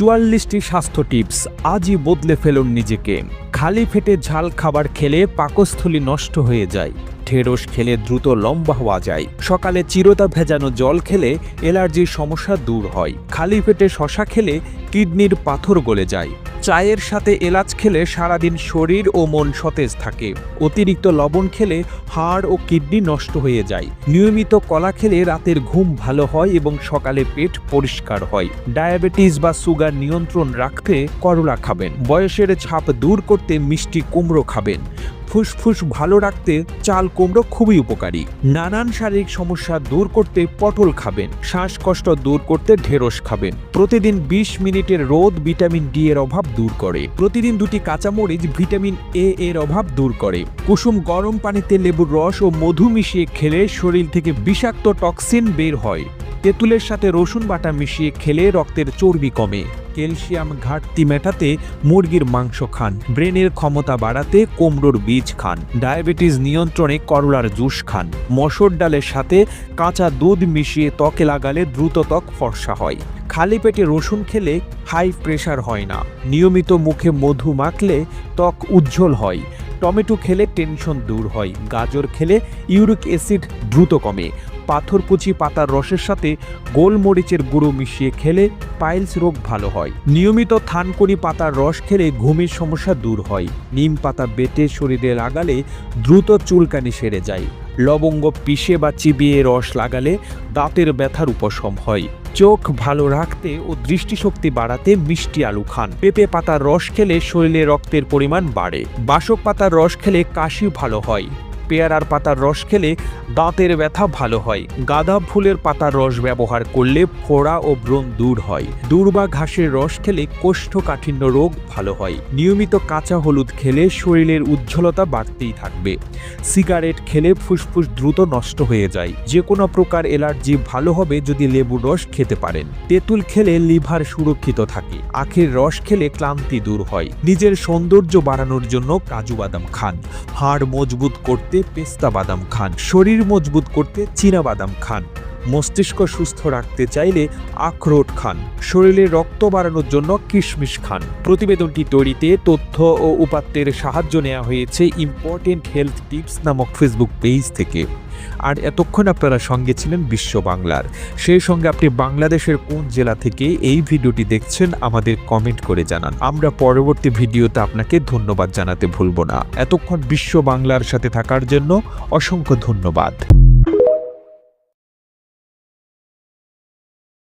44টি স্বাস্থ্য টিপস, আজই বদলে ফেলুন নিজেকে। খালি পেটে ঝাল খাবার খেলে পাকস্থলী নষ্ট হয়ে যায়। ঢেঁড়স খেলে দ্রুত লম্বা হওয়া যায়। সকালে চিরতা ভেজানো জল খেলে অ্যালার্জির সমস্যা দূর হয়। খালি পেটে শশা খেলে কিডনির পাথর গলে যায়। চায়ের সাথে এলাচ খেলে সারাদিন শরীর ও মন সতেজ থাকে। অতিরিক্ত লবণ খেলে হাড় ও কিডনি নষ্ট হয়ে যায়। নিয়মিত কলা খেলে রাতের ঘুম ভালো হয় এবং সকালে পেট পরিষ্কার হয়। ডায়াবেটিস বা সুগার নিয়ন্ত্রণ রাখতে করলা খাবেন। বয়সের ছাপ দূর করতে মিষ্টি কুমড়ো খাবেন। ফুসফুস ভালো রাখতে চাল কুমড়ো খুবই উপকারী। নানান শারীরিক সমস্যা দূর করতে পটল খাবেন। শ্বাসকষ্ট দূর করতে ঢেঁড়স খাবেন। প্রতিদিন 20 মিনিটের রোদ ভিটামিন ডি এর অভাব দূর করে। প্রতিদিন 2টি কাঁচামরিচ ভিটামিন এ এর অভাব দূর করে। কুসুম গরম পানিতে লেবুর রস ও মধু মিশিয়ে খেলে শরীর থেকে বিষাক্ত টক্সিন বের হয়। তেঁতুলের সাথে রসুন বাটা মিশিয়ে খেলে রক্তের চর্বি কমে। ক্যালসিয়াম ঘাটতি মেটাতে মুরগির মাংস খান। ব্রেনের ক্ষমতা বাড়াতে কুমড়োর বীজ খান। ডায়াবেটিস নিয়ন্ত্রণে করলার জুস খান। মসুর ডালের সাথে কাঁচা দুধ মিশিয়ে ত্বকে লাগালে দ্রুত ত্বক ফর্সা হয়। খালি পেটে রসুন খেলে হাই প্রেশার হয় না। নিয়মিত মুখে মধু মাখলে ত্বক উজ্জ্বল হয়। টমেটো খেলে টেনশন দূর হয়। গাজর খেলে ইউরিক অ্যাসিড দ্রুত কমে। পাথরকুচি পাতার রসের সাথে গোলমরিচের গুঁড়ো মিশিয়ে খেলে পাইলস রোগ ভালো হয়। নিয়মিত থানকুনি পাতার রস খেলে ঘুমের সমস্যা দূর হয়। নিম পাতা বেটে শরীরে লাগালে দ্রুত চুলকানি সেরে যায়। লবঙ্গ পিষে বা চিবিয়ে রস লাগালে দাঁতের ব্যথার উপশম হয়। চোখ ভালো রাখতে ও দৃষ্টিশক্তি বাড়াতে মিষ্টি আলু খান। পেঁপে পাতার রস খেলে শরীরে রক্তের পরিমাণ বাড়ে। বাসক পাতার রস খেলে কাশি ভালো হয়। পেয়ারার পাতার রস খেলে দাঁতের ব্যথা ভালো হয়। গাঁদা ফুলের পাতার রস ব্যবহার করলে ফোড়া ও ব্রণ দূর হয়। দূর্বা ঘাসের রস খেলে কোষ্ঠকাঠিন্য রোগ ভালো হয়। নিয়মিত কাঁচা হলুদ খেলে শরীরের উজ্জ্বলতা বাড়তেই থাকবে। সিগারেট খেলে ফুসফুস দ্রুত নষ্ট হয়ে যায়। যে কোনো প্রকার অ্যালার্জি ভালো হবে যদি লেবুর রস খেতে পারেন। তেঁতুল খেলে লিভার সুরক্ষিত থাকে। আখের রস খেলে ক্লান্তি দূর হয়। নিজের সৌন্দর্য বাড়ানোর জন্য কাজু বাদাম খান। হাড় মজবুত করতে পেস্তা বাদাম খান। শরীর মজবুত করতে চীনা বাদাম খান। মস্তিষ্ক সুস্থ রাখতে চাইলে আখরোট খান। শরীরে রক্ত বাড়ানোর জন্য কিশমিশ খান। প্রতিবেদনটি তৈরিতে তথ্য ও উপাত্তের সাহায্য নেওয়া হয়েছে ইম্পর্টেন্ট হেলথ টিপস নামক ফেসবুক পেজ থেকে। আর এতক্ষণ আপনারা সঙ্গে ছিলেন বিশ্ব বাংলার। সেই সঙ্গে আপনি বাংলাদেশের কোন জেলা থেকে এই ভিডিওটি দেখছেন আমাদের কমেন্ট করে জানান। আমরা পরবর্তী ভিডিওতে আপনাকে ধন্যবাদ জানাতে ভুলব না। এতক্ষণ বিশ্ব বাংলার সাথে থাকার জন্য অসংখ্য ধন্যবাদ।